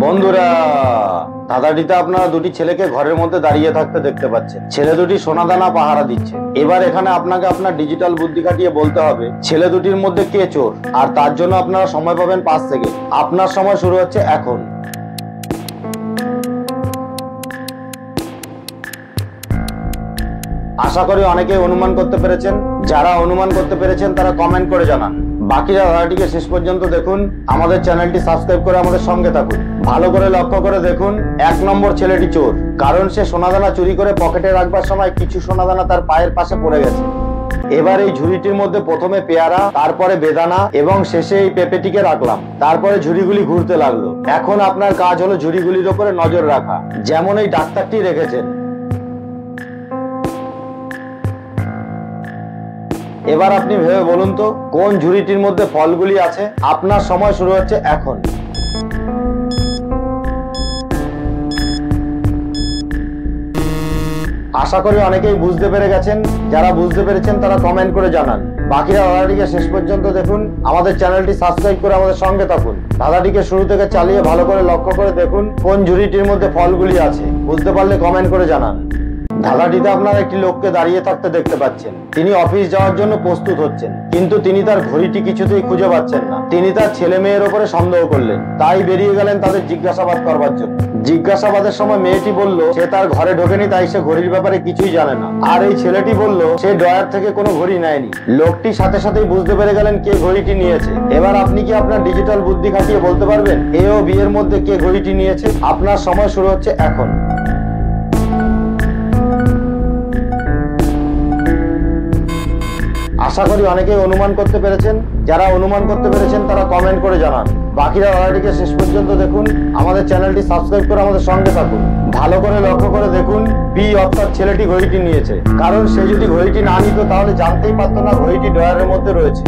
বন্ধুরা, ধাঁধাটিতে আপনারা দুটি ছেলেকে ঘরের মধ্যে দাঁড়িয়ে থাকতে দেখতে পাচ্ছেন। ছেলে দুটি সোনাদানা পাহারা দিচ্ছে। এবার এখানে আপনাকে আপনার ডিজিটাল বুদ্ধি খাটিয়ে বলতে হবে ছেলে দুটির মধ্যে কে চোর, আর তার জন্য আপনারা সময় পাবেন 5 সেকেন্ড। আপনার সময় শুরু হচ্ছে এখন। আশা করি অনেকেই অনুমান করতে পেরেছেন। যারা অনুমান করতে পেরেছেন তারা কমেন্ট করে জানান। বাকিরা ধারাটিকে শেষ পর্যন্ত দেখুন। আমাদের চ্যানেলটি সাবস্ক্রাইব করে আমাদের সঙ্গে থাকুন। ভালো করে লক্ষ্য করে দেখুন। 1 নম্বর ছেলেটি চোর, কারণ সে সোনাদানা চুরি করে পকেটে রাখবার সময় কিছু সোনাদানা তার পায়ের পাশে পড়ে গেছে। এবার এই ঝুড়িটির মধ্যে প্রথমে পেয়ারা, তারপরে বেদানা এবং শেষে এই পেঁপেটিকে রাখলাম। তারপরে ঝুড়িগুলি ঘুরতে লাগলো। এখন আপনার কাজ হলো ঝুড়িগুলির উপরে নজর রাখা, যেমন এই ডাক্তারটি রেখেছেন। এবার আপনি ভেবে বলুন তো কোন ঝুড়িটির মধ্যে ফলগুলি আছে। আপনার সময় শুরু হচ্ছে এখন। আশা করি অনেকেই বুঝতে পেরে গেছেন। যারা বুঝতে পেরেছেন তারা কমেন্ট করে জানান। বাকিরা ধাঁধাটিকে শেষ পর্যন্ত দেখুন। আমাদের চ্যানেলটি সাবস্ক্রাইব করে আমাদের সঙ্গে থাকুন। ধাঁধাটিকে শুরু থেকে চালিয়ে ভালো করে লক্ষ্য করে দেখুন কোন ঝুড়িটির মধ্যে ফলগুলি আছে। বুঝতে পারলে কমেন্ট করে জানান। ধাঁধাটিতে আপনারা একটি লোককে দাঁড়িয়ে থাকতে দেখতে পাচ্ছেন। তিনি অফিস যাওয়ার জন্য প্রস্তুত হচ্ছেন, কিন্তু তিনি তার ঘড়িটি কিছুতেই খুঁজে পাচ্ছেন না। তিনি তার ছেলে মেয়ের উপরে সন্দেহ করলেন, তাই বেরিয়ে গেলেন তাদের জিজ্ঞাসাবাদ করবার জন্য। জিজ্ঞাসাবাদের সময় মেয়েটি বলল সে তার ঘরে ঢোকেনি, তাই সে ঘড়ির ব্যাপারে কিছুই জানে না। আর এই ছেলেটি বলল সে ড্রয়ার থেকে কোনো ঘড়ি নেয়নি। লোকটি সাথে সাথেই বুঝতে পেরে গেলেন কে ঘড়িটি নিয়েছে। এবার আপনি কি আপনার ডিজিটাল বুদ্ধি খাটিয়ে বলতে পারবেন এ ও বি এর মধ্যে কে ঘড়িটি নিয়েছে? আপনার সময় শুরু হচ্ছে এখন। আশা করি অনেকেই অনুমান করতে পেরেছেন। যারা অনুমান করতে পেরেছেন তারা কমেন্ট করে জানান। বাকিরা ধারাটিকে শেষ পর্যন্ত দেখুন। আমাদের চ্যানেলটি সাবস্ক্রাইব করে আমাদের সঙ্গে থাকুন। ভালো করে লক্ষ্য করে দেখুন বি অর্থাৎ ছেলেটি ঘড়িটি নিয়েছে, কারণ সে যদি ঘড়িটি না নিত তাহলে জানতেই পারতো না ঘড়িটি ড্রয়ারের মধ্যে রয়েছে।